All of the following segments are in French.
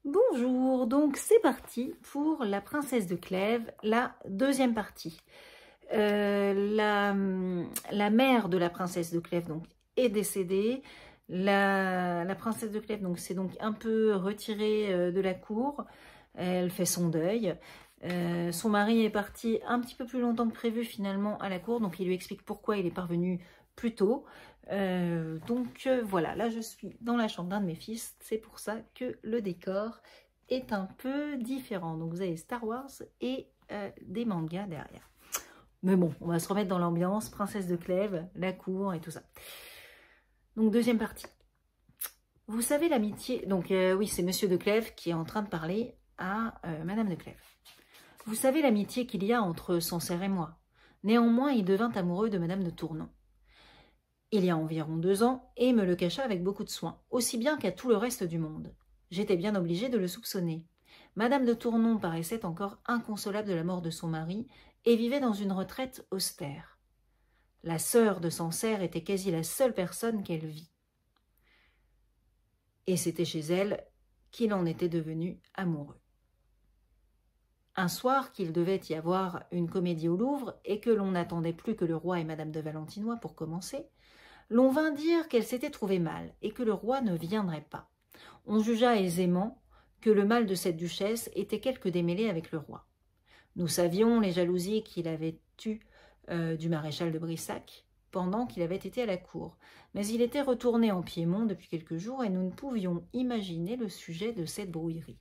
Bonjour, donc c'est parti pour la princesse de Clèves, la deuxième partie. La mère de la princesse de Clèves donc, est décédée. La princesse de Clèves s'est donc un peu retirée de la cour. Elle fait son deuil. Son mari est parti un petit peu plus longtemps que prévu finalement à la cour, donc il lui explique pourquoi il est parvenu plus tôt. Voilà, là je suis dans la chambre d'un de mes fils, c'est pour ça que le décor est un peu différent. Donc vous avez Star Wars et des mangas derrière. Mais bon, on va se remettre dans l'ambiance, princesse de Clèves, la cour et tout ça. Donc deuxième partie. Vous savez l'amitié, donc oui c'est Monsieur de Clèves qui est en train de parler à Madame de Clèves. Vous savez l'amitié qu'il y a entre Sancerre et moi. Néanmoins il devint amoureux de Madame de Tournon. Il y a environ 2 ans, et me le cacha avec beaucoup de soin, aussi bien qu'à tout le reste du monde. J'étais bien obligée de le soupçonner. Madame de Tournon paraissait encore inconsolable de la mort de son mari, et vivait dans une retraite austère. La sœur de Sancerre était quasi la seule personne qu'elle vit. Et c'était chez elle qu'il en était devenu amoureux. Un soir qu'il devait y avoir une comédie au Louvre, et que l'on n'attendait plus que le roi et Madame de Valentinois pour commencer, l'on vint dire qu'elle s'était trouvée mal et que le roi ne viendrait pas. On jugea aisément que le mal de cette duchesse était quelque démêlé avec le roi. Nous savions les jalousies qu'il avait eues du maréchal de Brissac pendant qu'il avait été à la cour, mais il était retourné en Piémont depuis quelques jours et nous ne pouvions imaginer le sujet de cette brouillerie.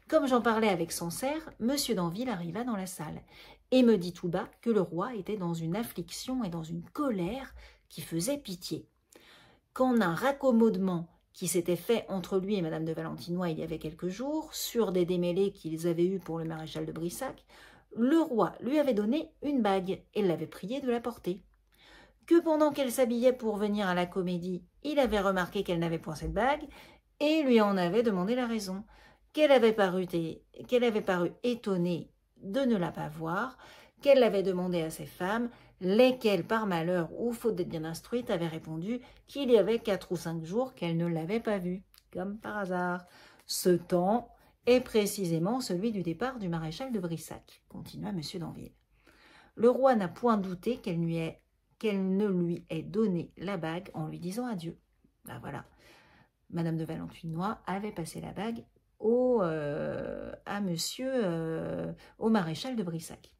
Comme j'en parlais avec Sancerre, M. d'Anville arriva dans la salle et me dit tout bas que le roi était dans une affliction et dans une colère qui faisait pitié. Qu'en un raccommodement qui s'était fait entre lui et Madame de Valentinois il y avait quelques jours, sur des démêlés qu'ils avaient eus pour le maréchal de Brissac, le roi lui avait donné une bague et l'avait prié de la porter. Que pendant qu'elle s'habillait pour venir à la comédie, il avait remarqué qu'elle n'avait point cette bague et lui en avait demandé la raison, qu'elle avait paru étonnée de ne la pas voir, qu'elle l'avait demandé à ses femmes, lesquelles, par malheur ou faute d'être bien instruites, avaient répondu qu'il y avait 4 ou 5 jours qu'elles ne l'avaient pas vue, comme par hasard. Ce temps est précisément celui du départ du maréchal de Brissac, continua M. d'Anville. Le roi n'a point douté qu'elle ne lui ait donné la bague en lui disant adieu. Ben voilà, Madame de Valentinois avait passé la bague au maréchal de Brissac.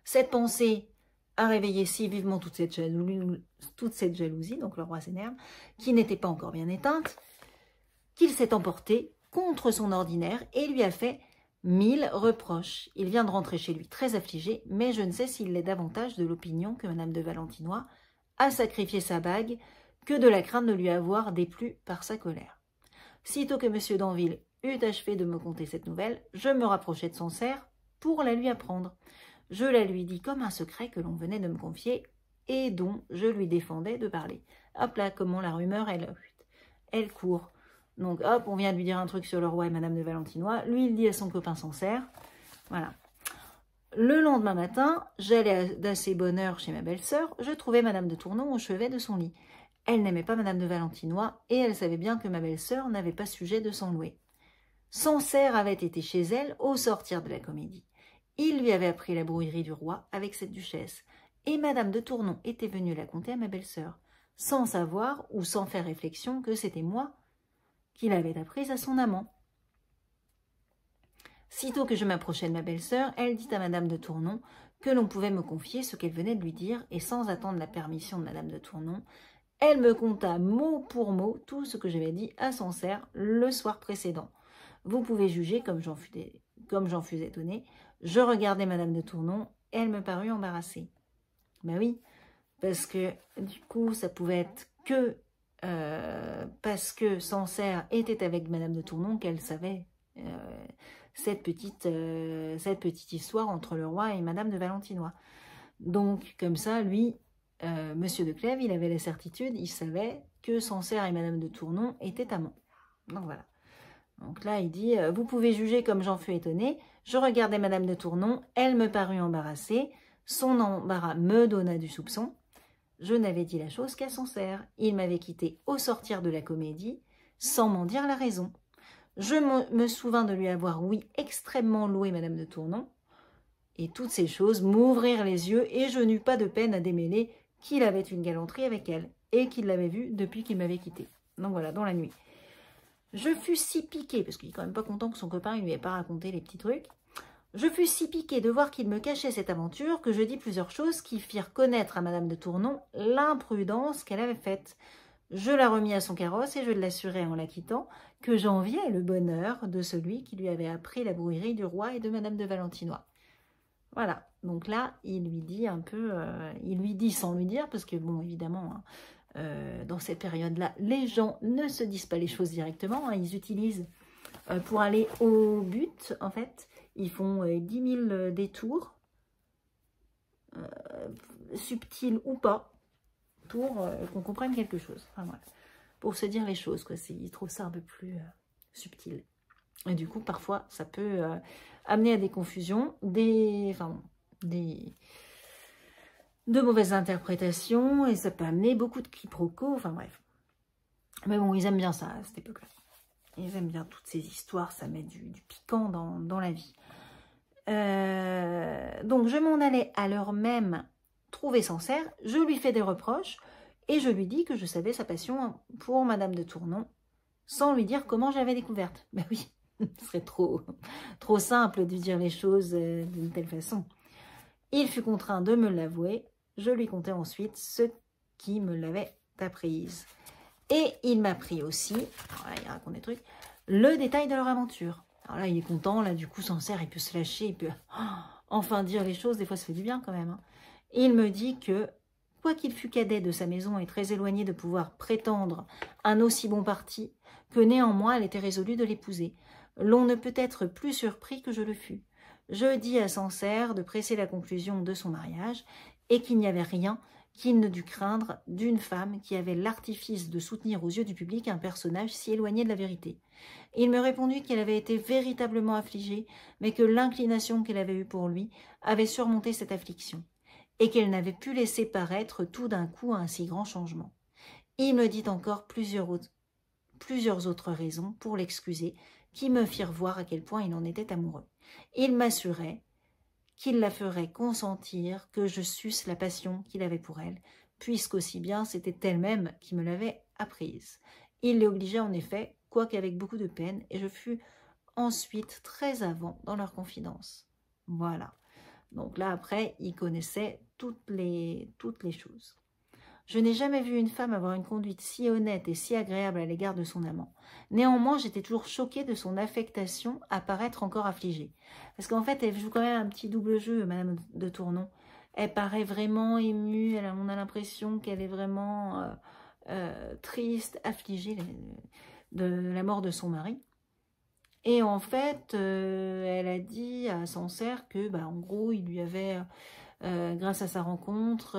Cette pensée a réveillé si vivement toute cette jalousie, donc le roi s'énerve, qui n'était pas encore bien éteinte, qu'il s'est emporté contre son ordinaire et lui a fait 1000 reproches. Il vient de rentrer chez lui très affligé, mais je ne sais s'il l'est davantage de l'opinion que Madame de Valentinois a sacrifié sa bague que de la crainte de lui avoir déplu par sa colère. Sitôt que M. d'Anville eut achevé de me conter cette nouvelle, je me rapprochai de Sancerre pour la lui apprendre. Je la lui dis comme un secret que l'on venait de me confier et dont je lui défendais de parler. Hop là, comment la rumeur, elle court. Donc hop, on vient de lui dire un truc sur le roi et Madame de Valentinois. Lui, il dit à son copain Sancerre. Voilà. Le lendemain matin, j'allais d'assez bonne heure chez ma belle-sœur. Je trouvais Madame de Tournon au chevet de son lit. Elle n'aimait pas Madame de Valentinois et elle savait bien que ma belle-sœur n'avait pas sujet de s'en louer. Sancerre avait été chez elle au sortir de la comédie. Il lui avait appris la brouillerie du roi avec cette duchesse, et Madame de Tournon était venue la conter à ma belle-sœur, sans savoir ou sans faire réflexion que c'était moi qui l'avais apprise à son amant. Sitôt que je m'approchai de ma belle-sœur, elle dit à Madame de Tournon que l'on pouvait me confier ce qu'elle venait de lui dire, et sans attendre la permission de Madame de Tournon, elle me conta mot pour mot tout ce que j'avais dit à Sancerre le soir précédent. Vous pouvez juger comme j'en fus étonnée. Je regardai Madame de Tournon et elle me parut embarrassée. Ben oui, parce que du coup, ça pouvait être que parce que Sancerre était avec Madame de Tournon qu'elle savait cette petite histoire entre le roi et Madame de Valentinois. Donc, comme ça, lui, Monsieur de Clèves, il avait la certitude, il savait que Sancerre et Madame de Tournon étaient amants. Donc voilà. Donc là, il dit, vous pouvez juger comme j'en fus étonnée. Je regardais Madame de Tournon, elle me parut embarrassée. Son embarras me donna du soupçon. Je n'avais dit la chose qu'à Sancerre. Il m'avait quitté au sortir de la comédie, sans m'en dire la raison. Je me souvins de lui avoir, oui, extrêmement loué Madame de Tournon, et toutes ces choses m'ouvrirent les yeux, et je n'eus pas de peine à démêler qu'il avait une galanterie avec elle, et qu'il l'avait vue depuis qu'il m'avait quitté. Donc voilà, dans la nuit. Je fus si piquée, parce qu'il n'est quand même pas content que son copain ne lui ait pas raconté les petits trucs, je fus si piquée de voir qu'il me cachait cette aventure que je dis plusieurs choses qui firent connaître à Madame de Tournon l'imprudence qu'elle avait faite. Je la remis à son carrosse et je l'assurai en la quittant que j'enviais le bonheur de celui qui lui avait appris la brouillerie du roi et de Madame de Valentinois. Voilà, donc là, il lui dit un peu, il lui dit sans lui dire, parce que bon, évidemment, hein, dans cette période-là, les gens ne se disent pas les choses directement, hein, ils utilisent pour aller au but, en fait, ils font 10 000 détours, subtils ou pas, pour qu'on comprenne quelque chose. Enfin, voilà. Pour se dire les choses, quoi. Ils trouvent ça un peu plus subtil. Et du coup, parfois, ça peut amener à des confusions, de mauvaises interprétations, et ça peut amener beaucoup de quiproquos, enfin bref. Mais bon, ils aiment bien ça à cette époque-là. Ils aiment bien toutes ces histoires, ça met du piquant dans la vie. Donc, je m'en allais à l'heure même trouver Sancerre, je lui fais des reproches, et je lui dis que je savais sa passion pour Madame de Tournon, sans lui dire comment j'avais découverte. Ben oui, ce serait trop simple de dire les choses d'une telle façon. Il fut contraint de me l'avouer, je lui contai ensuite ce qui me l'avait apprise. Et il m'apprit aussi, alors là, il raconte des trucs, le détail de leur aventure. Alors là, il est content, là, du coup, Sancerre, il peut se lâcher, il peut enfin dire les choses, des fois, ça fait du bien quand même. Hein. Et il me dit que, quoiqu'il fût cadet de sa maison et très éloigné de pouvoir prétendre un aussi bon parti, que néanmoins, elle était résolue de l'épouser. L'on ne peut être plus surpris que je le fus. Je dis à Sancerre de presser la conclusion de son mariage, et qu'il n'y avait rien qu'il ne dût craindre d'une femme qui avait l'artifice de soutenir aux yeux du public un personnage si éloigné de la vérité. Il me répondit qu'elle avait été véritablement affligée, mais que l'inclination qu'elle avait eue pour lui avait surmonté cette affliction, et qu'elle n'avait pu laisser paraître tout d'un coup un si grand changement. Il me dit encore plusieurs autres raisons pour l'excuser, qui me firent voir à quel point il en était amoureux. Il m'assurait qu'il la ferait consentir que je susse la passion qu'il avait pour elle, puisqu'aussi bien c'était elle-même qui me l'avait apprise. Il l'obligeait en effet, quoiqu'avec beaucoup de peine, et je fus ensuite très avant dans leur confidence. Voilà. Donc là, après, il connaissait toutes les choses. Je n'ai jamais vu une femme avoir une conduite si honnête et si agréable à l'égard de son amant. Néanmoins, j'étais toujours choquée de son affectation à paraître encore affligée. Parce qu'en fait, elle joue quand même un petit double jeu, Madame de Tournon. Elle paraît vraiment émue, on a l'impression qu'elle est vraiment triste, affligée de la mort de son mari. Et en fait, elle a dit à Sancerre que, bah, en gros, il lui avait, grâce à sa rencontre,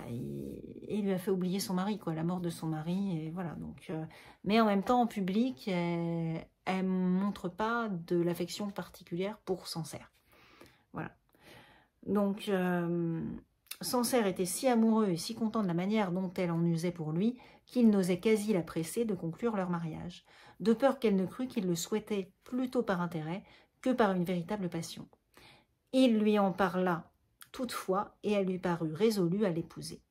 il lui a fait oublier son mari, quoi, la mort de son mari, et voilà. Donc, mais en même temps, en public, elle ne montre pas de l'affection particulière pour Sancerre. Voilà. Donc, Sancerre était si amoureux et si content de la manière dont elle en usait pour lui, qu'il n'osait quasi la presser de conclure leur mariage, de peur qu'elle ne crût qu'il le souhaitait plutôt par intérêt que par une véritable passion. Il lui en parla toutefois, et elle lui parut résolue à l'épouser.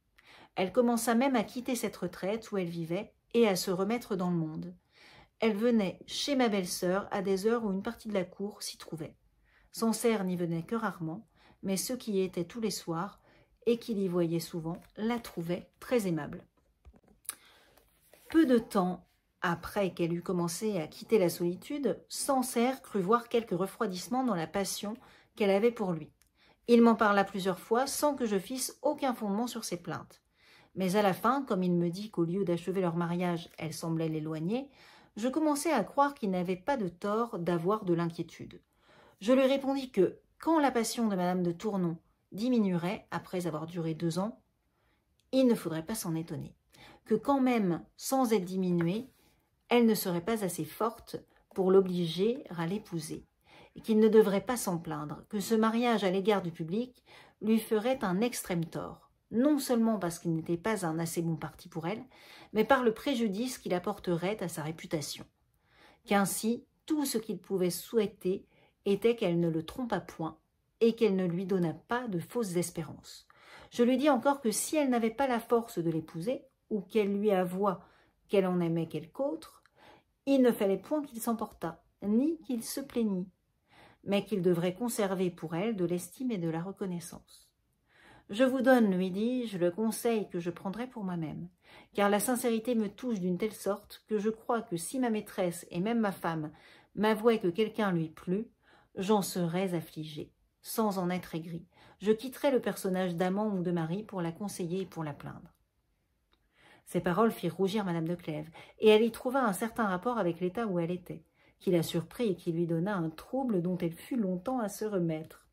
Elle commença même à quitter cette retraite où elle vivait et à se remettre dans le monde. Elle venait chez ma belle-sœur à des heures où une partie de la cour s'y trouvait. Sancerre n'y venait que rarement, mais ceux qui y étaient tous les soirs et qui l'y voyaient souvent la trouvaient très aimable. Peu de temps après qu'elle eut commencé à quitter la solitude, Sancerre crut voir quelque refroidissement dans la passion qu'elle avait pour lui. Il m'en parla plusieurs fois sans que je fisse aucun fondement sur ses plaintes. Mais à la fin, comme il me dit qu'au lieu d'achever leur mariage, elle semblait l'éloigner, je commençai à croire qu'il n'avait pas de tort d'avoir de l'inquiétude. Je lui répondis que, quand la passion de Madame de Tournon diminuerait après avoir duré 2 ans, il ne faudrait pas s'en étonner, que quand même, sans être diminuée, elle ne serait pas assez forte pour l'obliger à l'épouser, et qu'il ne devrait pas s'en plaindre, que ce mariage à l'égard du public lui ferait un extrême tort, non seulement parce qu'il n'était pas un assez bon parti pour elle, mais par le préjudice qu'il apporterait à sa réputation. qu'ainsi tout ce qu'il pouvait souhaiter était qu'elle ne le trompât point et qu'elle ne lui donnât pas de fausses espérances. Je lui dis encore que si elle n'avait pas la force de l'épouser, ou qu'elle lui avoua qu'elle en aimait quelque autre, il ne fallait point qu'il s'emportât, ni qu'il se plaignît, mais qu'il devrait conserver pour elle de l'estime et de la reconnaissance. Je vous donne, lui dis-je, le conseil que je prendrai pour moi-même, car la sincérité me touche d'une telle sorte que je crois que si ma maîtresse et même ma femme m'avouaient que quelqu'un lui plut, j'en serais affligée, sans en être aigrie. Je quitterais le personnage d'amant ou de mari pour la conseiller et pour la plaindre. Ces paroles firent rougir madame de Clèves, et elle y trouva un certain rapport avec l'état où elle était, qui la surprit et qui lui donna un trouble dont elle fut longtemps à se remettre.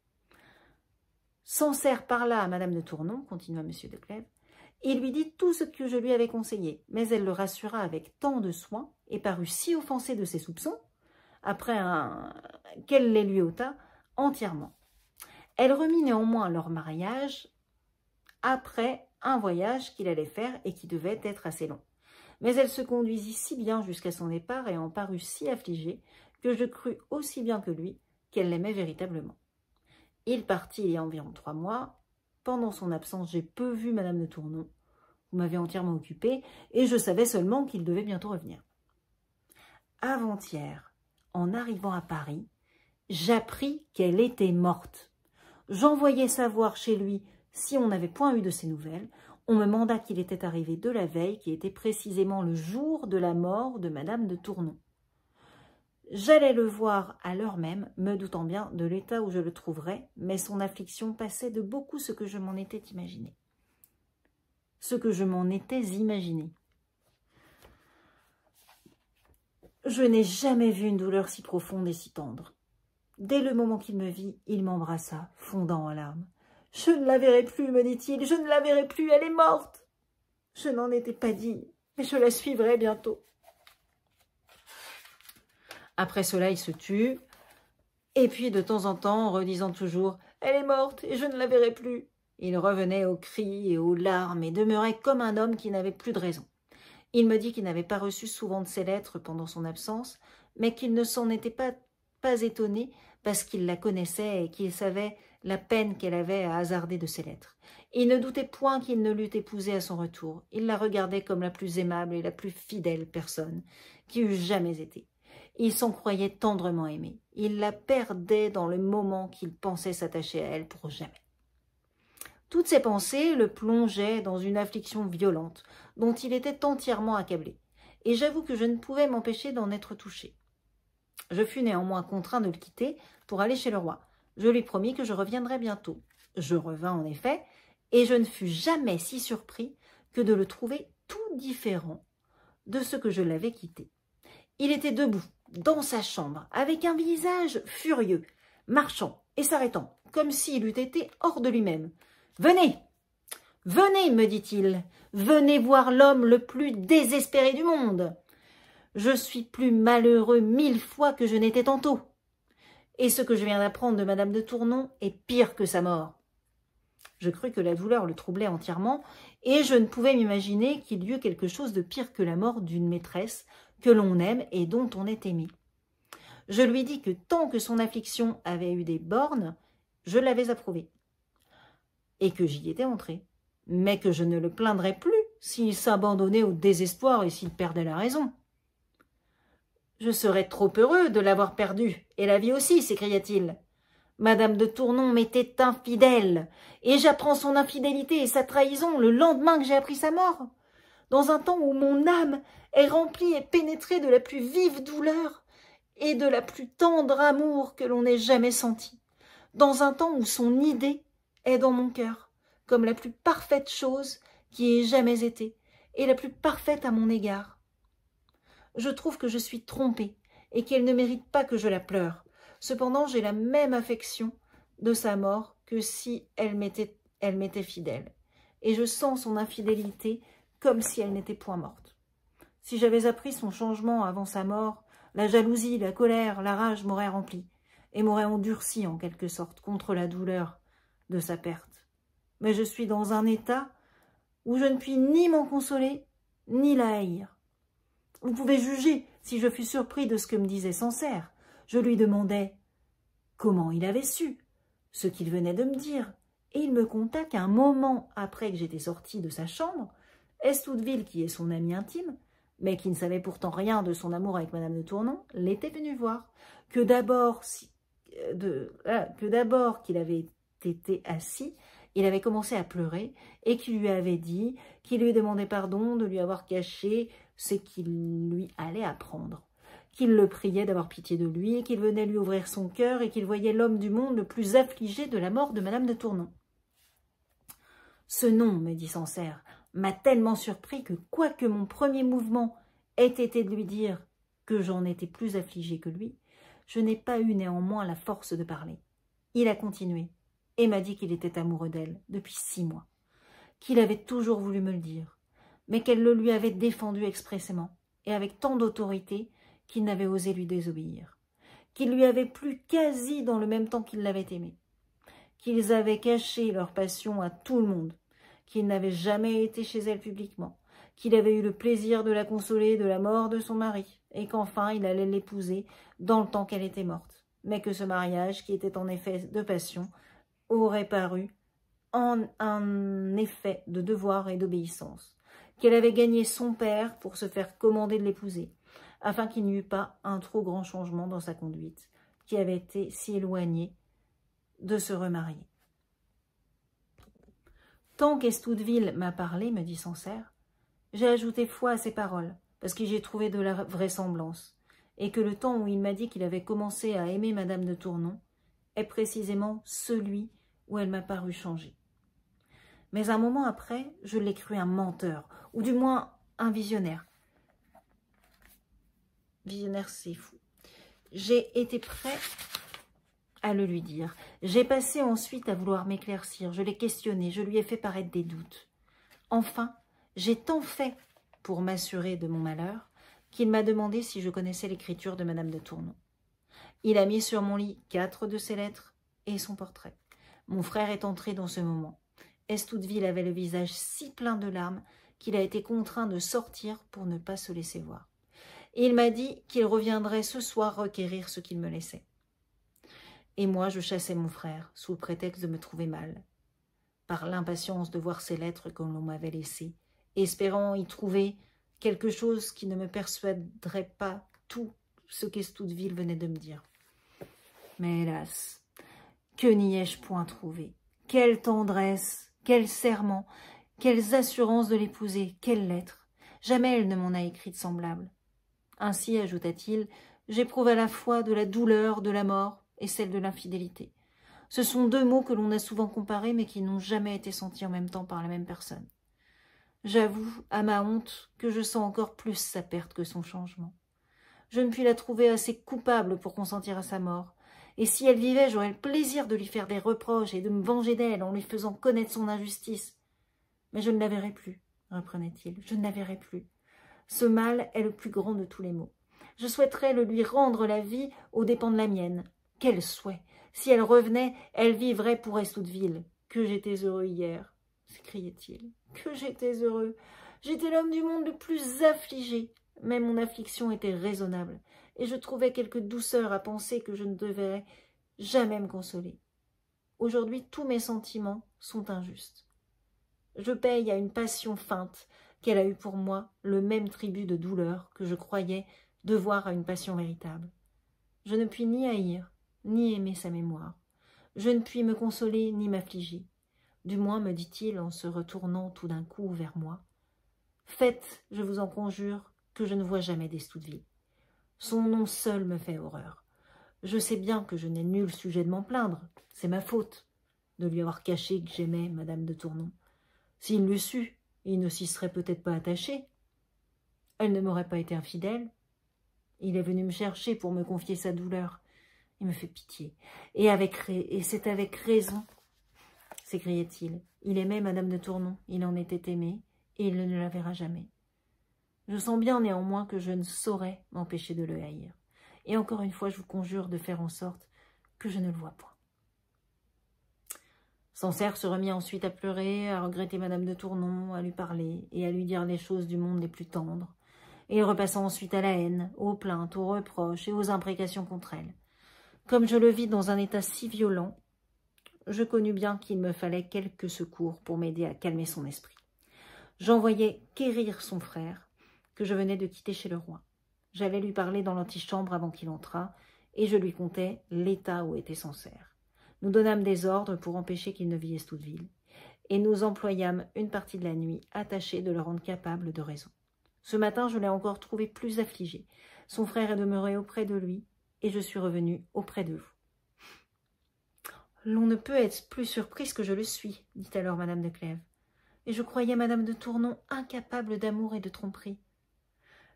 Sancerre parla à madame de Tournon, continua monsieur de Clèves, il lui dit tout ce que je lui avais conseillé, mais elle le rassura avec tant de soin et parut si offensée de ses soupçons, après qu'elle les lui ôta entièrement. Elle remit néanmoins leur mariage après un voyage qu'il allait faire et qui devait être assez long. Mais elle se conduisit si bien jusqu'à son départ et en parut si affligée que je crus aussi bien que lui qu'elle l'aimait véritablement. Il partit il y a environ 3 mois. Pendant son absence, j'ai peu vu madame de Tournon. Vous m'avez entièrement occupée et je savais seulement qu'il devait bientôt revenir. Avant-hier, en arrivant à Paris, j'appris qu'elle était morte. J'envoyai savoir chez lui si on n'avait point eu de ses nouvelles. On me manda qu'il était arrivé de la veille, qui était précisément le jour de la mort de madame de Tournon. J'allais le voir à l'heure même, me doutant bien de l'état où je le trouverais, mais son affliction passait de beaucoup ce que je m'en étais imaginé. Je n'ai jamais vu une douleur si profonde et si tendre. Dès le moment qu'il me vit, il m'embrassa, fondant en larmes. « Je ne la verrai plus, me dit-il, je ne la verrai plus, elle est morte. Je n'en étais pas digne, mais je la suivrai bientôt. » Après cela, il se tut, et puis de temps en temps, en redisant toujours « Elle est morte et je ne la verrai plus », il revenait aux cris et aux larmes et demeurait comme un homme qui n'avait plus de raison. Il me dit qu'il n'avait pas reçu souvent de ses lettres pendant son absence, mais qu'il ne s'en était pas étonné parce qu'il la connaissait et qu'il savait la peine qu'elle avait à hasarder de ses lettres. Il ne doutait point qu'il ne l'eût épousée à son retour. Il la regardait comme la plus aimable et la plus fidèle personne qui eût jamais été. Il s'en croyait tendrement aimé. Il la perdait dans le moment qu'il pensait s'attacher à elle pour jamais. Toutes ces pensées le plongeaient dans une affliction violente, dont il était entièrement accablé, et j'avoue que je ne pouvais m'empêcher d'en être touché. Je fus néanmoins contraint de le quitter pour aller chez le roi. Je lui promis que je reviendrais bientôt. Je revins en effet, et je ne fus jamais si surpris que de le trouver tout différent de ce que je l'avais quitté. Il était debout, dans sa chambre, avec un visage furieux, marchant et s'arrêtant, comme s'il eût été hors de lui-même. « Venez, venez, me dit-il, venez voir l'homme le plus désespéré du monde. Je suis plus malheureux 1000 fois que je n'étais tantôt. Et ce que je viens d'apprendre de madame de Tournon est pire que sa mort. » Je crus que la douleur le troublait entièrement, et je ne pouvais m'imaginer qu'il y eût quelque chose de pire que la mort d'une maîtresse que l'on aime et dont on est aimé. Je lui dis que tant que son affliction avait eu des bornes, je l'avais approuvée, et que j'y étais entrée, mais que je ne le plaindrais plus s'il s'abandonnait au désespoir et s'il perdait la raison. « Je serais trop heureux de l'avoir perdue, et la vie aussi, s'écria-t-il. Madame de Tournon m'était infidèle, et j'apprends son infidélité et sa trahison le lendemain que j'ai appris sa mort, dans un temps où mon âme est remplie et pénétrée de la plus vive douleur et de la plus tendre amour que l'on ait jamais senti, dans un temps où son idée est dans mon cœur, comme la plus parfaite chose qui ait jamais été, et la plus parfaite à mon égard. Je trouve que je suis trompée, et qu'elle ne mérite pas que je la pleure. Cependant, j'ai la même affection de sa mort que si elle m'était fidèle, et je sens son infidélité comme si elle n'était point morte. Si j'avais appris son changement avant sa mort, la jalousie, la colère, la rage m'auraient rempli, et m'auraient endurci en quelque sorte contre la douleur de sa perte. Mais je suis dans un état où je ne puis ni m'en consoler, ni la haïr. Vous pouvez juger si je fus surpris de ce que me disait Sancerre. Je lui demandai comment il avait su ce qu'il venait de me dire, et il me conta qu'un moment après que j'étais sortie de sa chambre, Estouteville, qui est son ami intime, mais qui ne savait pourtant rien de son amour avec Madame de Tournon, l'était venu voir, que d'abord qu'il avait été assis, il avait commencé à pleurer, et qu'il lui avait dit qu'il lui demandait pardon de lui avoir caché ce qu'il lui allait apprendre, qu'il le priait d'avoir pitié de lui, et qu'il venait lui ouvrir son cœur, et qu'il voyait l'homme du monde le plus affligé de la mort de Madame de Tournon. Ce nom, me dit Sancerre, m'a tellement surpris que, quoique mon premier mouvement ait été de lui dire que j'en étais plus affligée que lui, je n'ai pas eu néanmoins la force de parler. Il a continué, et m'a dit qu'il était amoureux d'elle depuis 6 mois, qu'il avait toujours voulu me le dire, mais qu'elle le lui avait défendu expressément, et avec tant d'autorité qu'il n'avait osé lui désobéir, qu'il lui avait plu quasi dans le même temps qu'il l'avait aimé, qu'ils avaient caché leur passion à tout le monde, qu'il n'avait jamais été chez elle publiquement, qu'il avait eu le plaisir de la consoler de la mort de son mari, et qu'enfin il allait l'épouser dans le temps qu'elle était morte, mais que ce mariage, qui était en effet de passion, aurait paru en un effet de devoir et d'obéissance, qu'elle avait gagné son père pour se faire commander de l'épouser, afin qu'il n'y eût pas un trop grand changement dans sa conduite, qui avait été si éloignée de se remarier. Tant qu'Estouteville m'a parlé, me dit Sancerre, j'ai ajouté foi à ses paroles, parce que j'ai trouvé de la vraisemblance, et que le temps où il m'a dit qu'il avait commencé à aimer Madame de Tournon est précisément celui où elle m'a paru changer. Mais un moment après, je l'ai cru un menteur, ou du moins un visionnaire. Visionnaire, c'est fou. J'ai été prêt à le lui dire. J'ai passé ensuite à vouloir m'éclaircir. Je l'ai questionné, je lui ai fait paraître des doutes. Enfin, j'ai tant fait pour m'assurer de mon malheur qu'il m'a demandé si je connaissais l'écriture de Madame de Tournon. Il a mis sur mon lit 4 de ses lettres et son portrait. Mon frère est entré dans ce moment. Estouteville avait le visage si plein de larmes qu'il a été contraint de sortir pour ne pas se laisser voir. Et il m'a dit qu'il reviendrait ce soir requérir ce qu'il me laissait. Et moi, je chassais mon frère, sous le prétexte de me trouver mal, par l'impatience de voir ces lettres que l'on m'avait laissées, espérant y trouver quelque chose qui ne me persuaderait pas tout ce qu'Estouteville venait de me dire. Mais hélas, que n'y ai-je point trouvé? Quelle tendresse, quel serment, quelles assurances de l'épouser, quelles lettres! Jamais elle ne m'en a écrit de semblable. Ainsi, ajouta-t-il, j'éprouve à la fois de la douleur de la mort et celle de l'infidélité. Ce sont 2 mots que l'on a souvent comparés, mais qui n'ont jamais été sentis en même temps par la même personne. J'avoue, à ma honte, que je sens encore plus sa perte que son changement. Je ne puis la trouver assez coupable pour consentir à sa mort, et si elle vivait, j'aurais le plaisir de lui faire des reproches et de me venger d'elle en lui faisant connaître son injustice. Mais je ne la verrai plus, reprenait-il, je ne la verrai plus. Ce mal est le plus grand de tous les maux. Je souhaiterais le lui rendre la vie aux dépens de la mienne. Quel souhait! Si elle revenait, elle vivrait pour Estouteville. Que j'étais heureux hier, s'écriait-il. Que j'étais heureux! J'étais l'homme du monde le plus affligé, mais mon affliction était raisonnable, et je trouvais quelque douceur à penser que je ne devrais jamais me consoler. Aujourd'hui, tous mes sentiments sont injustes. Je paye à une passion feinte qu'elle a eu pour moi le même tribut de douleur que je croyais devoir à une passion véritable. Je ne puis ni haïr, ni aimer sa mémoire. Je ne puis me consoler, ni m'affliger. Du moins, me dit-il en se retournant tout d'un coup vers moi, « Faites, je vous en conjure, que je ne vois jamais d'Estouteville. Son nom seul me fait horreur. Je sais bien que je n'ai nul sujet de m'en plaindre. C'est ma faute de lui avoir caché que j'aimais Madame de Tournon. S'il l'eût su, il ne s'y serait peut-être pas attaché. Elle ne m'aurait pas été infidèle. Il est venu me chercher pour me confier sa douleur. Il me fait pitié. Et c'est avec raison, s'écriait-il. Il aimait Madame de Tournon, il en était aimé, et il ne la verra jamais. Je sens bien néanmoins que je ne saurais m'empêcher de le haïr. Et encore une fois, je vous conjure de faire en sorte que je ne le vois point. » Sancerre se remit ensuite à pleurer, à regretter Madame de Tournon, à lui parler et à lui dire les choses du monde les plus tendres. et il repassa ensuite à la haine, aux plaintes, aux reproches et aux imprécations contre elle. Comme je le vis dans un état si violent, je connus bien qu'il me fallait quelques secours pour m'aider à calmer son esprit. J'envoyai quérir son frère, que je venais de quitter chez le roi. J'allais lui parler dans l'antichambre avant qu'il entrât, et je lui contai l'état où était Sancerre. Nous donnâmes des ordres pour empêcher qu'il ne vît Estouteville, et nous employâmes une partie de la nuit attachés de le rendre capable de raison. Ce matin, je l'ai encore trouvé plus affligé. Son frère est demeuré auprès de lui, et je suis revenue auprès de vous. L'on ne peut être plus surprise que je le suis, dit alors madame de Clèves. Et je croyais madame de Tournon incapable d'amour et de tromperie.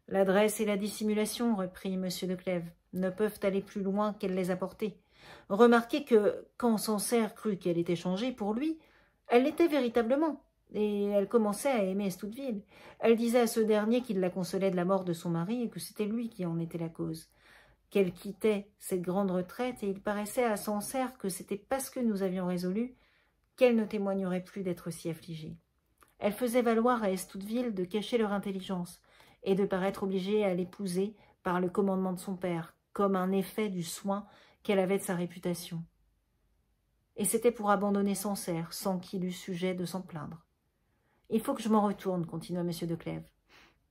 L'adresse et la dissimulation, reprit monsieur de Clèves, ne peuvent aller plus loin qu'elle les a portées. Remarquez que, quand Sancerre crut qu'elle était changée pour lui, elle l'était véritablement, et elle commençait à aimer Estouteville. Elle disait à ce dernier qu'il la consolait de la mort de son mari et que c'était lui qui en était la cause. Qu'elle quittait cette grande retraite, et il paraissait à Sancerre que c'était parce que nous avions résolu qu'elle ne témoignerait plus d'être si affligée. Elle faisait valoir à Estouteville de cacher leur intelligence et de paraître obligée à l'épouser par le commandement de son père, comme un effet du soin qu'elle avait de sa réputation. Et c'était pour abandonner Sancerre, sans qu'il eût sujet de s'en plaindre. « Il faut que je m'en retourne, continua M. de Clèves,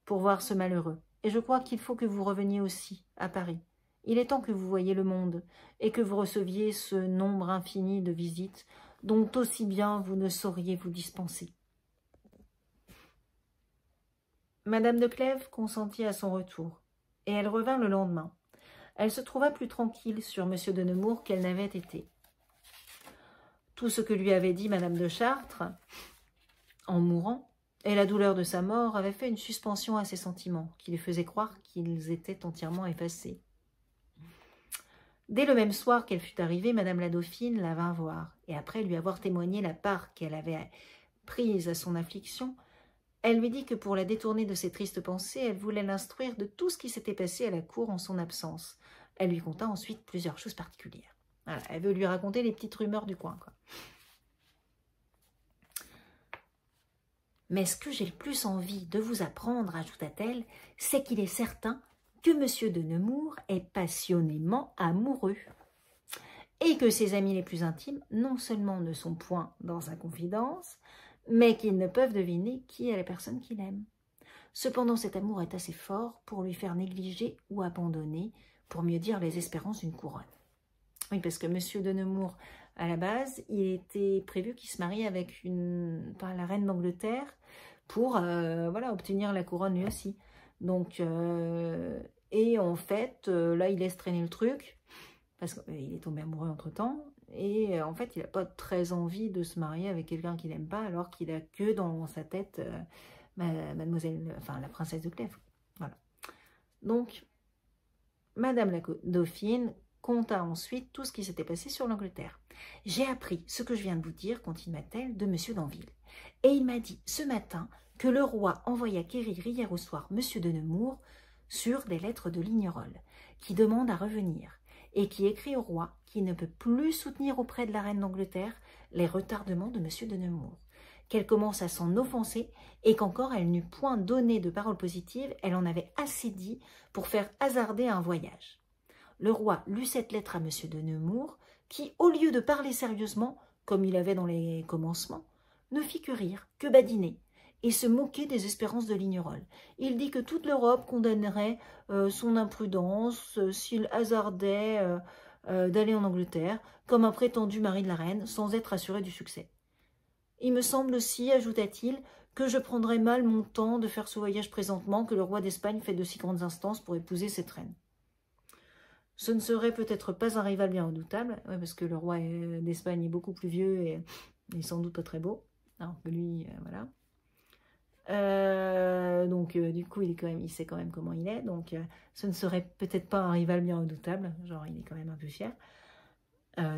pour voir ce malheureux, et je crois qu'il faut que vous reveniez aussi à Paris. Il est temps que vous voyiez le monde, et que vous receviez ce nombre infini de visites, dont aussi bien vous ne sauriez vous dispenser. » Madame de Clèves consentit à son retour, et elle revint le lendemain. Elle se trouva plus tranquille sur M. de Nemours qu'elle n'avait été. Tout ce que lui avait dit madame de Chartres, en mourant, et la douleur de sa mort, avait fait une suspension à ses sentiments, qui lui faisait croire qu'ils étaient entièrement effacés. Dès le même soir qu'elle fut arrivée, madame la dauphine la vint voir, et après lui avoir témoigné la part qu'elle avait prise à son affliction, elle lui dit que pour la détourner de ses tristes pensées, elle voulait l'instruire de tout ce qui s'était passé à la cour en son absence. Elle lui conta ensuite plusieurs choses particulières. Voilà, elle veut lui raconter les petites rumeurs du coin, quoi. Mais ce que j'ai le plus envie de vous apprendre, ajouta-t-elle, c'est qu'il est certain que M. de Nemours est passionnément amoureux, et que ses amis les plus intimes non seulement ne sont point dans sa confidence, mais qu'ils ne peuvent deviner qui est la personne qu'il aime. Cependant, cet amour est assez fort pour lui faire négliger ou abandonner, pour mieux dire, les espérances d'une couronne. Oui, parce que M. de Nemours, à la base, il était prévu qu'il se marie avec la reine d'Angleterre pour voilà, obtenir la couronne lui aussi. Donc, et en fait, là, il laisse traîner le truc, parce qu'il est tombé amoureux entre-temps, et en fait, il n'a pas très envie de se marier avec quelqu'un qu'il n'aime pas, alors qu'il a que dans sa tête la princesse de Clèves. Voilà. Donc, madame la dauphine conta ensuite tout ce qui s'était passé sur l'Angleterre. « J'ai appris ce que je viens de vous dire, continua-t-elle, de M. d'Anville. Et il m'a dit ce matin que le roi envoya quérir hier au soir M. de Nemours sur des lettres de Lignerolles, qui demande à revenir, et qui écrit au roi qu'il ne peut plus soutenir auprès de la reine d'Angleterre les retardements de M. de Nemours, qu'elle commence à s'en offenser et qu'encore elle n'eut point donné de parole positive, elle en avait assez dit pour faire hasarder un voyage. Le roi lut cette lettre à M. de Nemours, qui, au lieu de parler sérieusement, comme il avait dans les commencements, ne fit que rire, que badiner, et se moquer des espérances de Lignerolles. Il dit que toute l'Europe condamnerait son imprudence s'il hasardait d'aller en Angleterre, comme un prétendu mari de la reine, sans être assuré du succès. Il me semble aussi, ajouta-t-il, que je prendrais mal mon temps de faire ce voyage présentement, que le roi d'Espagne fait de si grandes instances pour épouser cette reine. Ce ne serait peut-être pas un rival bien redoutable, parce que le roi d'Espagne est beaucoup plus vieux et sans doute pas très beau, alors que lui, voilà. Donc du coup il sait quand même comment il est, donc ce ne serait peut-être pas un rival bien redoutable, genre il est quand même un peu fier,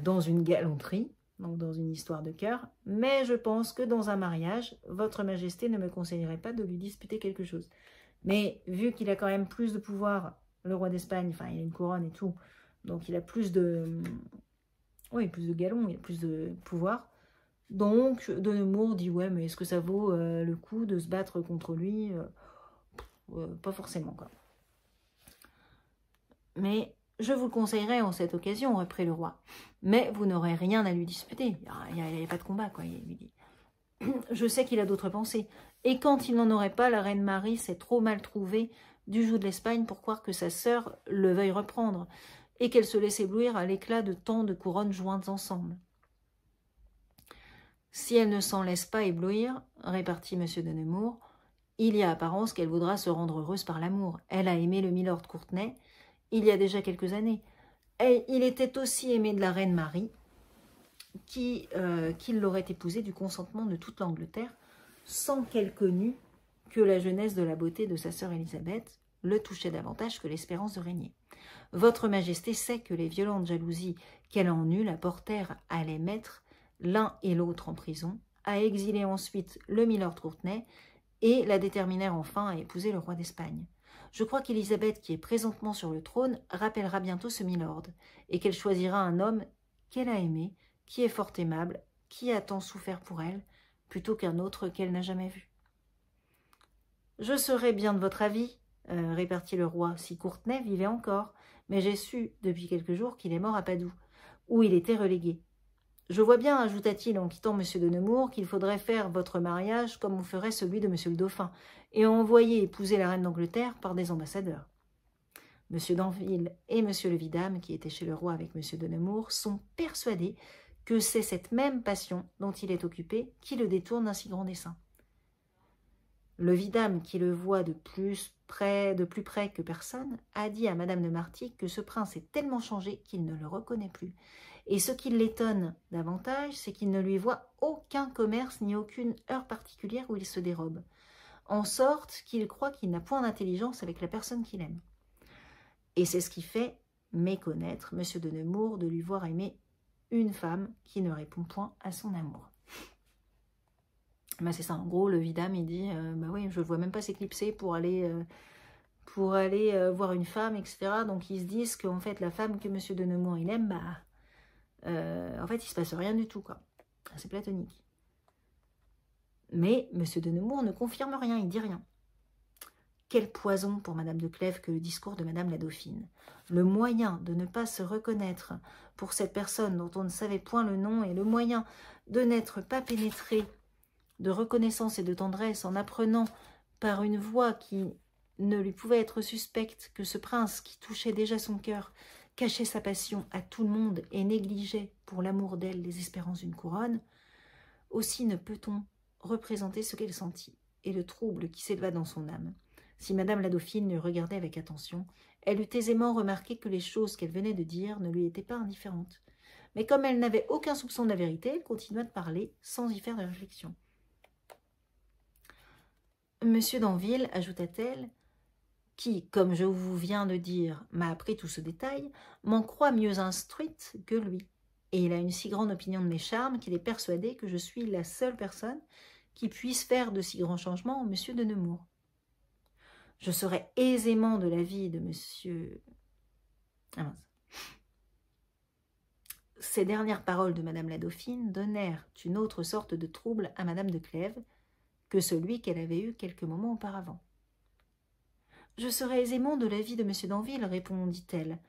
dans une galanterie, donc dans une histoire de cœur, mais je pense que dans un mariage, votre majesté ne me conseillerait pas de lui disputer quelque chose. Mais vu qu'il a quand même plus de pouvoir, le roi d'Espagne, enfin il a une couronne et tout, donc il a plus de galons, il a plus de pouvoir. Donc, de Nemours dit, ouais, mais est-ce que ça vaut le coup de se battre contre lui? pas forcément, quoi. Mais je vous le conseillerais en cette occasion, reprit le roi. Mais vous n'aurez rien à lui disputer. Il n'y avait pas de combat, quoi, il lui dit. Je sais qu'il a d'autres pensées. Et quand il n'en aurait pas, la reine Marie s'est trop mal trouvée du joug de l'Espagne pour croire que sa sœur le veuille reprendre, et qu'elle se laisse éblouir à l'éclat de tant de couronnes jointes ensemble. Si elle ne s'en laisse pas éblouir, répartit M. de Nemours, il y a apparence qu'elle voudra se rendre heureuse par l'amour. Elle a aimé le milord Courtenay il y a déjà quelques années. Et il était aussi aimé de la reine Marie, qu'il l'aurait épousé du consentement de toute l'Angleterre, sans qu'elle connût que la jeunesse de la beauté de sa sœur Élisabeth le touchait davantage que l'espérance de régner. Votre Majesté sait que les violentes jalousies qu'elle en eut la portèrent à les mettre l'un et l'autre en prison, à exiler ensuite le milord Courtenay et la déterminèrent enfin à épouser le roi d'Espagne. Je crois qu'Élisabeth, qui est présentement sur le trône, rappellera bientôt ce milord, et qu'elle choisira un homme qu'elle a aimé, qui est fort aimable, qui a tant souffert pour elle, plutôt qu'un autre qu'elle n'a jamais vu. « Je serais bien de votre avis, répartit le roi, si Courtenay vivait encore, mais j'ai su depuis quelques jours qu'il est mort à Padoue, où il était relégué. Je vois bien, ajouta-t-il en quittant M. de Nemours, qu'il faudrait faire votre mariage comme on ferait celui de M. le Dauphin, et envoyer épouser la reine d'Angleterre par des ambassadeurs. M. d'Anville et M. le vidame, qui étaient chez le roi avec M. de Nemours, sont persuadés que c'est cette même passion dont il est occupé qui le détourne d'un si grand dessein. Le vidame, qui le voit de plus près que personne, a dit à Madame de Martigues que ce prince est tellement changé qu'il ne le reconnaît plus. Et ce qui l'étonne davantage, c'est qu'il ne lui voit aucun commerce ni aucune heure particulière où il se dérobe, en sorte qu'il croit qu'il n'a point d'intelligence avec la personne qu'il aime. Et c'est ce qui fait méconnaître M. de Nemours de lui voir aimer une femme qui ne répond point à son amour. » Ben c'est ça, en gros, le vidame, il dit bah oui, je ne vois même pas s'éclipser pour aller voir une femme, etc. Donc ils se disent qu'en fait, la femme que M. de Nemours il aime, en fait, il ne se passe rien du tout, quoi. C'est platonique. Mais M. de Nemours ne confirme rien, il ne dit rien. Quel poison pour Madame de Clèves que le discours de Madame la Dauphine. Le moyen de ne pas se reconnaître pour cette personne dont on ne savait point le nom et le moyen de n'être pas pénétré de reconnaissance et de tendresse en apprenant par une voix qui ne lui pouvait être suspecte que ce prince qui touchait déjà son cœur cachait sa passion à tout le monde et négligeait pour l'amour d'elle les espérances d'une couronne, aussi ne peut-on représenter ce qu'elle sentit et le trouble qui s'éleva dans son âme. Si Madame la Dauphine le regardait avec attention, elle eût aisément remarqué que les choses qu'elle venait de dire ne lui étaient pas indifférentes. Mais comme elle n'avait aucun soupçon de la vérité, elle continua de parler sans y faire de réflexion. Monsieur d'Anville, ajouta-t-elle, qui, comme je vous viens de dire, m'a appris tout ce détail, m'en croit mieux instruite que lui. Et il a une si grande opinion de mes charmes qu'il est persuadé que je suis la seule personne qui puisse faire de si grands changements en monsieur de Nemours. Je serais aisément de l'avis de monsieur... Ah mince. Ces dernières paroles de Madame la Dauphine donnèrent une autre sorte de trouble à Madame de Clèves que celui qu'elle avait eu quelques moments auparavant. « Je serais aisément de l'avis de M. d'Anville, répondit-elle,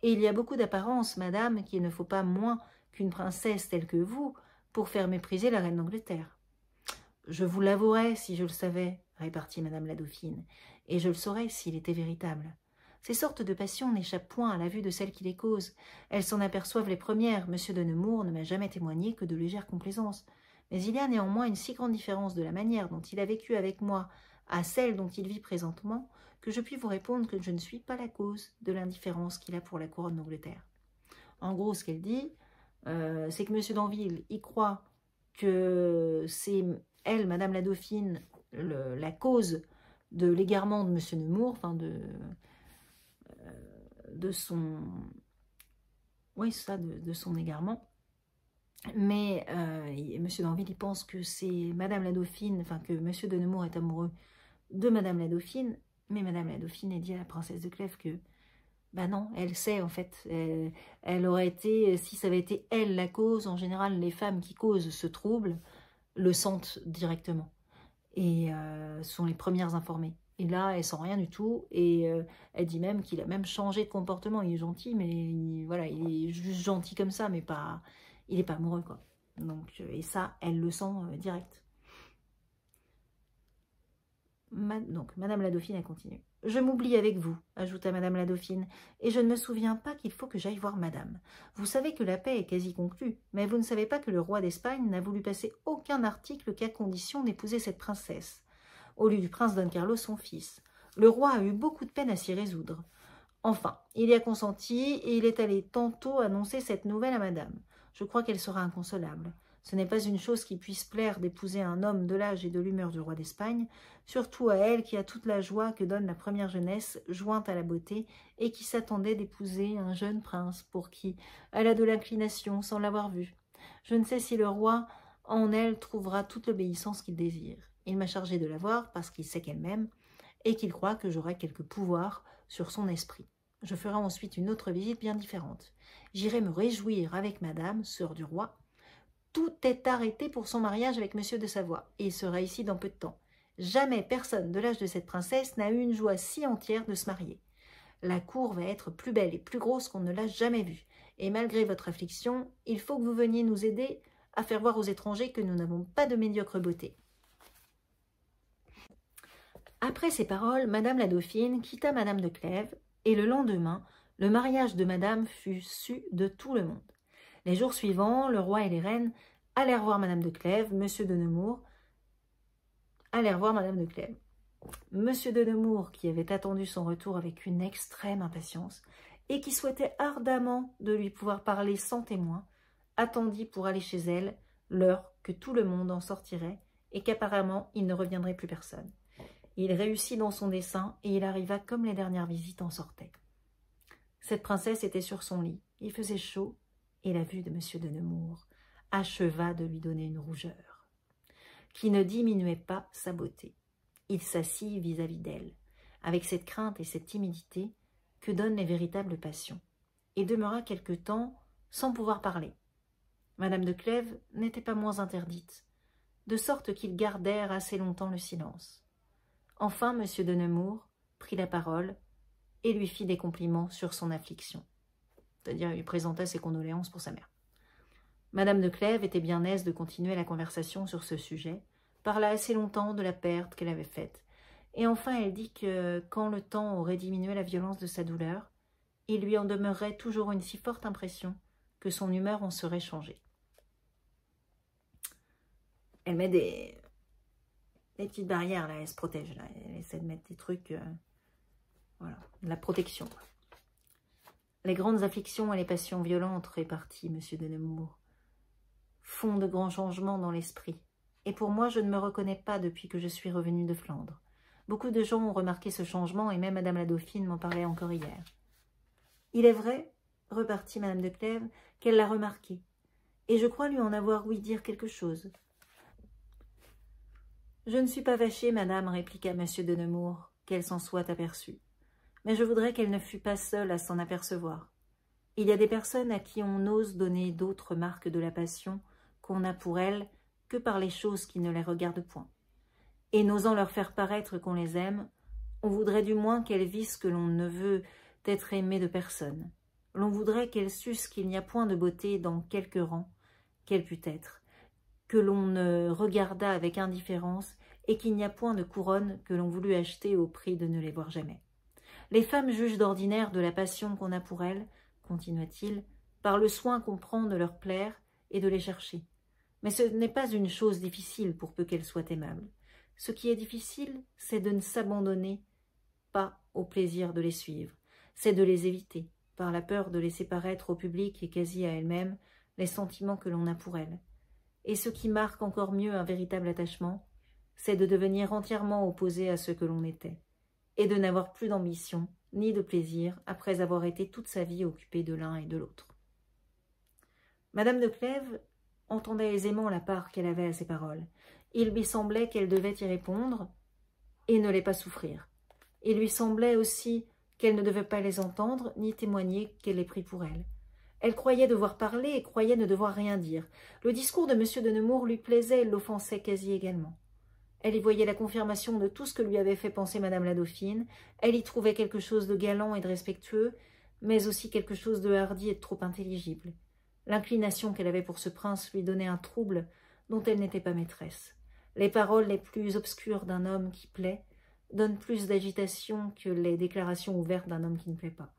et il y a beaucoup d'apparence, madame, qu'il ne faut pas moins qu'une princesse telle que vous pour faire mépriser la reine d'Angleterre. »« Je vous l'avouerais si je le savais, répartit Madame la Dauphine, et je le saurais s'il était véritable. Ces sortes de passions n'échappent point à la vue de celles qui les causent. Elles s'en aperçoivent les premières. M. de Nemours ne m'a jamais témoigné que de légères complaisances. Mais il y a néanmoins une si grande différence de la manière dont il a vécu avec moi à celle dont il vit présentement, que je puis vous répondre que je ne suis pas la cause de l'indifférence qu'il a pour la couronne d'Angleterre. » En gros, ce qu'elle dit, c'est que M. d'Anville y croit que c'est elle, Madame la Dauphine, la cause de l'égarement de M. Nemours, enfin de son... Oui, c'est ça, de son égarement. Mais M. d'Anville, il pense que c'est Madame la Dauphine, enfin que M. de Nemours est amoureux de Madame la Dauphine, mais Madame la Dauphine a dit à la princesse de Clèves que, ben non, elle sait en fait, elle aurait été, si ça avait été elle la cause, en général les femmes qui causent ce trouble le sentent directement et sont les premières informées. Et là, elle sent rien du tout. Et elle dit même qu'il a même changé de comportement. Il est gentil, mais voilà, il est juste gentil comme ça, mais pas, il n'est pas amoureux, quoi. Donc, et ça, elle le sent direct. Donc, Madame la Dauphine, elle continue. « Je m'oublie avec vous, ajouta Madame la Dauphine, et je ne me souviens pas qu'il faut que j'aille voir Madame. Vous savez que la paix est quasi conclue, mais vous ne savez pas que le roi d'Espagne n'a voulu passer aucun article qu'à condition d'épouser cette princesse, au lieu du prince Don Carlos, son fils. Le roi a eu beaucoup de peine à s'y résoudre. Enfin, il y a consenti, et il est allé tantôt annoncer cette nouvelle à Madame. Je crois qu'elle sera inconsolable. Ce n'est pas une chose qui puisse plaire d'épouser un homme de l'âge et de l'humeur du roi d'Espagne, surtout à elle qui a toute la joie que donne la première jeunesse jointe à la beauté et qui s'attendait d'épouser un jeune prince pour qui elle a de l'inclination sans l'avoir vu. Je ne sais si le roi en elle trouvera toute l'obéissance qu'il désire. Il m'a chargé de la voir parce qu'il sait qu'elle m'aime et qu'il croit que j'aurai quelque pouvoir sur son esprit. Je ferai ensuite une autre visite bien différente. J'irai me réjouir avec Madame, sœur du roi. Tout est arrêté pour son mariage avec Monsieur de Savoie, et il sera ici dans peu de temps. Jamais personne de l'âge de cette princesse n'a eu une joie si entière de se marier. La cour va être plus belle et plus grosse qu'on ne l'a jamais vue, et malgré votre affliction, il faut que vous veniez nous aider à faire voir aux étrangers que nous n'avons pas de médiocre beauté. » Après ces paroles, Madame la Dauphine quitta Madame de Clèves, et le lendemain, le mariage de Madame fut su de tout le monde. Les jours suivants, le roi et les reines allèrent voir Madame de Clèves, Monsieur de Nemours allèrent voir Madame de Clèves. Monsieur de Nemours, qui avait attendu son retour avec une extrême impatience, et qui souhaitait ardemment de lui pouvoir parler sans témoin, attendit pour aller chez elle l'heure que tout le monde en sortirait, et qu'apparemment il ne reviendrait plus personne. Il réussit dans son dessein, et il arriva comme les dernières visites en sortaient. Cette princesse était sur son lit, il faisait chaud, et la vue de Monsieur de Nemours acheva de lui donner une rougeur, qui ne diminuait pas sa beauté. Il s'assit vis-à-vis d'elle, avec cette crainte et cette timidité que donnent les véritables passions, et demeura quelque temps sans pouvoir parler. Madame de Clèves n'était pas moins interdite, de sorte qu'ils gardèrent assez longtemps le silence. Enfin, Monsieur de Nemours prit la parole et lui fit des compliments sur son affliction. C'est-à-dire, il lui présenta ses condoléances pour sa mère. Madame de Clèves était bien aise de continuer la conversation sur ce sujet, parla assez longtemps de la perte qu'elle avait faite, et enfin elle dit que, quand le temps aurait diminué la violence de sa douleur, il lui en demeurerait toujours une si forte impression que son humeur en serait changée. Elle met des petites barrières, là, elle se protège, là, elle essaie de mettre des trucs, voilà, de la protection. Les grandes afflictions et les passions violentes, répartit Monsieur de Nemours, font de grands changements dans l'esprit. Et pour moi, je ne me reconnais pas depuis que je suis revenue de Flandre. Beaucoup de gens ont remarqué ce changement, et même Madame la Dauphine m'en parlait encore hier. Il est vrai, repartit Madame de Clèves, qu'elle l'a remarqué, et je crois lui en avoir ouï dire quelque chose. Je ne suis pas fâchée, madame, répliqua Monsieur de Nemours, qu'elle s'en soit aperçue. Mais je voudrais qu'elle ne fût pas seule à s'en apercevoir. Il y a des personnes à qui on n'ose donner d'autres marques de la passion qu'on a pour elles que par les choses qui ne les regardent point. Et n'osant leur faire paraître qu'on les aime, on voudrait du moins qu'elles vissent que l'on ne veut être aimé de personne. L'on voudrait qu'elles sussent qu'il n'y a point de beauté dans quelque rang qu'elle pût être, que l'on ne regarda avec indifférence et qu'il n'y a point de couronne que l'on voulût acheter au prix de ne les voir jamais. Les femmes jugent d'ordinaire de la passion qu'on a pour elles, continua-t-il, par le soin qu'on prend de leur plaire et de les chercher. Mais ce n'est pas une chose difficile pour peu qu'elles soient aimables. Ce qui est difficile, c'est de ne s'abandonner pas au plaisir de les suivre, c'est de les éviter, par la peur de laisser paraître au public et quasi à elles-mêmes les sentiments que l'on a pour elles. Et ce qui marque encore mieux un véritable attachement, c'est de devenir entièrement opposé à ce que l'on était, et de n'avoir plus d'ambition ni de plaisir après avoir été toute sa vie occupée de l'un et de l'autre. Madame de Clèves entendait aisément la part qu'elle avait à ces paroles. Il lui semblait qu'elle devait y répondre et ne les pas souffrir. Il lui semblait aussi qu'elle ne devait pas les entendre ni témoigner qu'elle les prit pour elle. Elle croyait devoir parler et croyait ne devoir rien dire. Le discours de M. de Nemours lui plaisait et l'offensait quasi également. Elle y voyait la confirmation de tout ce que lui avait fait penser madame la dauphine, elle y trouvait quelque chose de galant et de respectueux, mais aussi quelque chose de hardi et de trop intelligible. L'inclination qu'elle avait pour ce prince lui donnait un trouble dont elle n'était pas maîtresse. Les paroles les plus obscures d'un homme qui plaît donnent plus d'agitation que les déclarations ouvertes d'un homme qui ne plaît pas.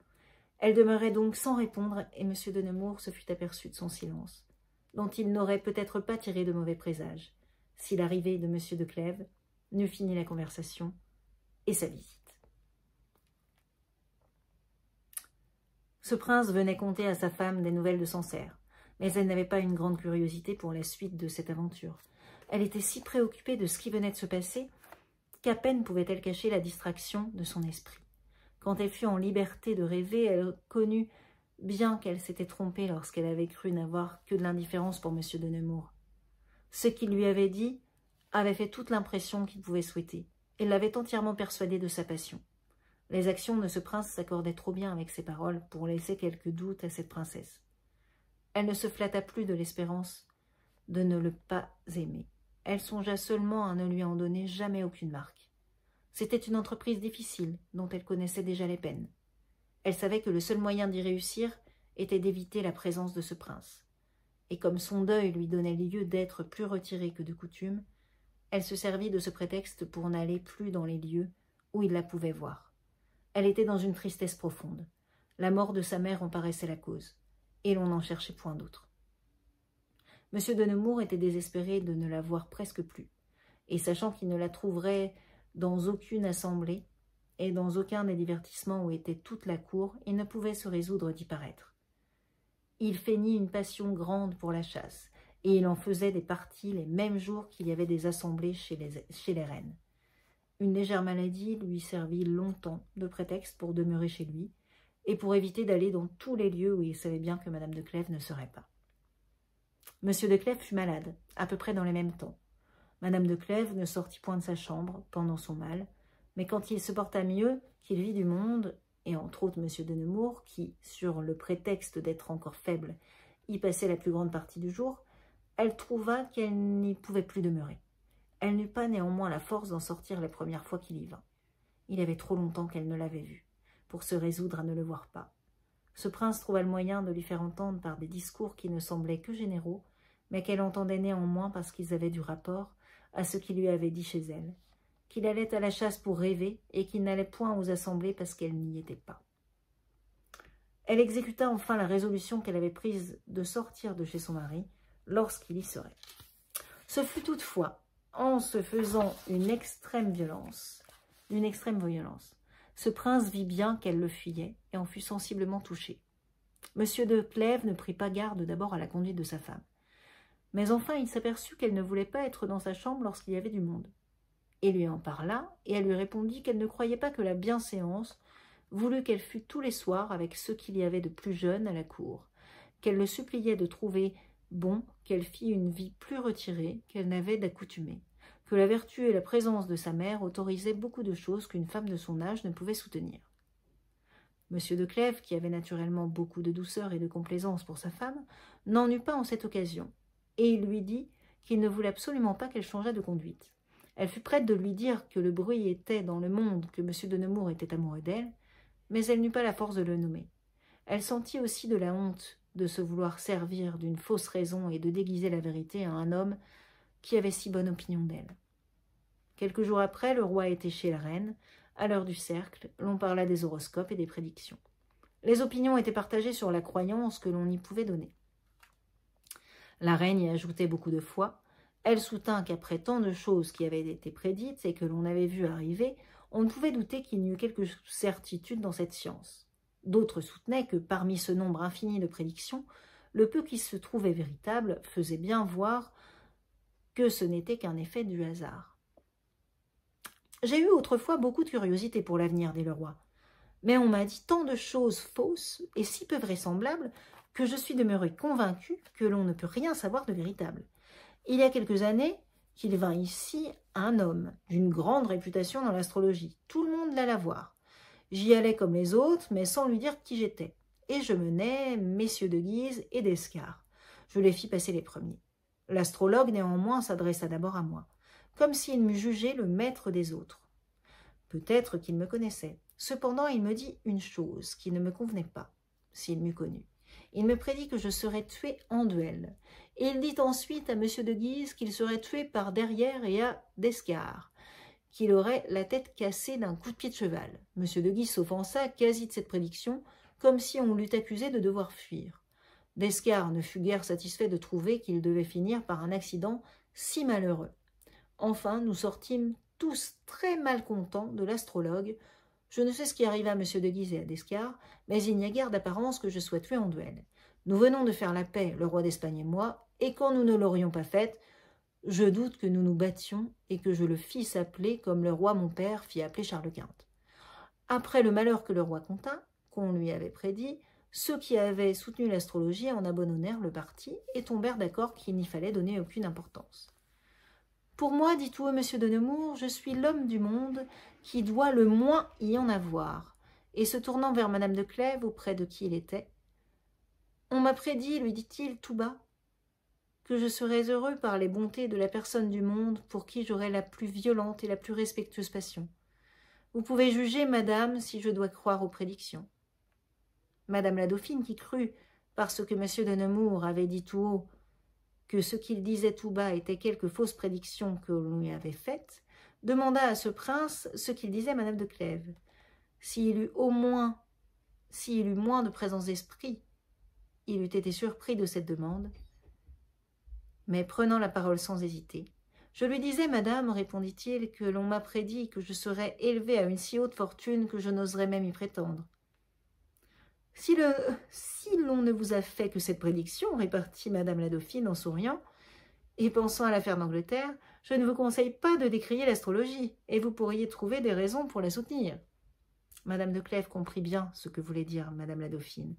Elle demeurait donc sans répondre, et M. de Nemours se fut aperçu de son silence, dont il n'aurait peut-être pas tiré de mauvais présages, si l'arrivée de M. de Clèves n'eût fini la conversation et sa visite. Ce prince venait conter à sa femme des nouvelles de Sancerre, mais elle n'avait pas une grande curiosité pour la suite de cette aventure. Elle était si préoccupée de ce qui venait de se passer qu'à peine pouvait-elle cacher la distraction de son esprit. Quand elle fut en liberté de rêver, elle connut bien qu'elle s'était trompée lorsqu'elle avait cru n'avoir que de l'indifférence pour M. de Nemours. Ce qu'il lui avait dit avait fait toute l'impression qu'il pouvait souhaiter, et l'avait entièrement persuadé de sa passion. Les actions de ce prince s'accordaient trop bien avec ses paroles pour laisser quelque doute à cette princesse. Elle ne se flatta plus de l'espérance de ne le pas aimer. Elle songea seulement à ne lui en donner jamais aucune marque. C'était une entreprise difficile, dont elle connaissait déjà les peines. Elle savait que le seul moyen d'y réussir était d'éviter la présence de ce prince. Et comme son deuil lui donnait lieu d'être plus retirée que de coutume, elle se servit de ce prétexte pour n'aller plus dans les lieux où il la pouvait voir. Elle était dans une tristesse profonde. La mort de sa mère en paraissait la cause, et l'on n'en cherchait point d'autre. M. de Nemours était désespéré de ne la voir presque plus, et sachant qu'il ne la trouverait dans aucune assemblée et dans aucun des divertissements où était toute la cour, il ne pouvait se résoudre d'y paraître. Il feignit une passion grande pour la chasse, et il en faisait des parties les mêmes jours qu'il y avait des assemblées chez les reines. Une légère maladie lui servit longtemps de prétexte pour demeurer chez lui, et pour éviter d'aller dans tous les lieux où il savait bien que madame de Clèves ne serait pas. M. de Clèves fut malade, à peu près dans les mêmes temps. Madame de Clèves ne sortit point de sa chambre pendant son mal, mais quand il se porta mieux, qu'il vit du monde, et entre autres M. de Nemours, qui, sur le prétexte d'être encore faible, y passait la plus grande partie du jour, elle trouva qu'elle n'y pouvait plus demeurer. Elle n'eut pas néanmoins la force d'en sortir la première fois qu'il y vint. Il y avait trop longtemps qu'elle ne l'avait vu, pour se résoudre à ne le voir pas. Ce prince trouva le moyen de lui faire entendre par des discours qui ne semblaient que généraux, mais qu'elle entendait néanmoins parce qu'ils avaient du rapport à ce qu'il lui avait dit chez elle, qu'il allait à la chasse pour rêver et qu'il n'allait point aux assemblées parce qu'elle n'y était pas. Elle exécuta enfin la résolution qu'elle avait prise de sortir de chez son mari lorsqu'il y serait. Ce fut toutefois en se faisant une extrême violence. Ce prince vit bien qu'elle le fuyait et en fut sensiblement touché. M. de Clèves ne prit pas garde d'abord à la conduite de sa femme. Mais enfin il s'aperçut qu'elle ne voulait pas être dans sa chambre lorsqu'il y avait du monde. Il lui en parla, et elle lui répondit qu'elle ne croyait pas que la bienséance voulût qu'elle fût tous les soirs avec ceux qu'il y avait de plus jeunes à la cour, qu'elle le suppliait de trouver bon qu'elle fît une vie plus retirée qu'elle n'avait d'accoutumée, que la vertu et la présence de sa mère autorisaient beaucoup de choses qu'une femme de son âge ne pouvait soutenir. M. de Clèves, qui avait naturellement beaucoup de douceur et de complaisance pour sa femme, n'en eut pas en cette occasion, et il lui dit qu'il ne voulait absolument pas qu'elle changeât de conduite. Elle fut prête de lui dire que le bruit était dans le monde que M. de Nemours était amoureux d'elle, mais elle n'eut pas la force de le nommer. Elle sentit aussi de la honte de se vouloir servir d'une fausse raison et de déguiser la vérité à un homme qui avait si bonne opinion d'elle. Quelques jours après, le roi était chez la reine. À l'heure du cercle, l'on parla des horoscopes et des prédictions. Les opinions étaient partagées sur la croyance que l'on y pouvait donner. La reine y ajoutait beaucoup de foi. Elle soutint qu'après tant de choses qui avaient été prédites et que l'on avait vu arriver, on ne pouvait douter qu'il n'y eût quelque certitude dans cette science. D'autres soutenaient que, parmi ce nombre infini de prédictions, le peu qui se trouvait véritable faisait bien voir que ce n'était qu'un effet du hasard. « J'ai eu autrefois beaucoup de curiosité pour l'avenir, dit le roi, mais on m'a dit tant de choses fausses et si peu vraisemblables que je suis demeuré convaincu que l'on ne peut rien savoir de véritable. Il y a quelques années qu'il vint ici un homme d'une grande réputation dans l'astrologie. Tout le monde l'alla voir. J'y allais comme les autres, mais sans lui dire qui j'étais. Et je menais messieurs de Guise et d'Escars. Je les fis passer les premiers. L'astrologue, néanmoins, s'adressa d'abord à moi. comme s'il m'eût jugé le maître des autres. Peut-être qu'il me connaissait. Cependant, il me dit une chose qui ne me convenait pas, s'il m'eût connu. Il me prédit que je serais tué en duel. Et il dit ensuite à M. de Guise qu'il serait tué par derrière et à d'Escars, qu'il aurait la tête cassée d'un coup de pied de cheval. M. de Guise s'offensa quasi de cette prédiction, comme si on l'eût accusé de devoir fuir. D'Escars ne fut guère satisfait de trouver qu'il devait finir par un accident si malheureux. Enfin, nous sortîmes tous très malcontents de l'astrologue. Je ne sais ce qui arriva à M. de Guise et à d'Escars, mais il n'y a guère d'apparence que je sois tué en duel. Nous venons de faire la paix, le roi d'Espagne et moi, et quand nous ne l'aurions pas faite, je doute que nous nous battions et que je le fisse appeler comme le roi mon père fit appeler Charles Quint. Après le malheur que le roi contint, qu'on lui avait prédit, ceux qui avaient soutenu l'astrologie en abandonnèrent le parti et tombèrent d'accord qu'il n'y fallait donner aucune importance. Pour moi, dit tout haut M. de Nemours, je suis l'homme du monde qui doit le moins y en avoir. Et se tournant vers Madame de Clèves, auprès de qui il était, « On m'a prédit, lui dit-il tout bas, que je serais heureux par les bontés de la personne du monde pour qui j'aurais la plus violente et la plus respectueuse passion. Vous pouvez juger, madame, si je dois croire aux prédictions. » Madame la dauphine, qui crut, parce que M. de Nemours avait dit tout haut, que ce qu'il disait tout bas était quelque fausse prédiction que l'on lui avait faite, demanda à ce prince ce qu'il disait à Madame de Clèves. S'il eût moins de présence d'esprit, il eût été surpris de cette demande. Mais prenant la parole sans hésiter, « Je lui disais, madame, répondit-il, que l'on m'a prédit que je serais élevé à une si haute fortune que je n'oserais même y prétendre. » Si l'on ne vous a fait que cette prédiction, répartit madame la dauphine en souriant, et pensant à l'affaire d'Angleterre, je ne vous conseille pas de décrier l'astrologie, et vous pourriez trouver des raisons pour la soutenir. Madame de Clèves comprit bien ce que voulait dire madame la dauphine,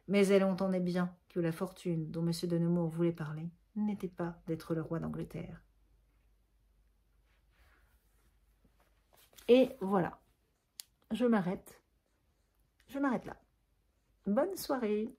mais elle entendait bien que la fortune dont M. de Nemours voulait parler n'était pas d'être le roi d'Angleterre. Et voilà, je m'arrête là. Bonne soirée.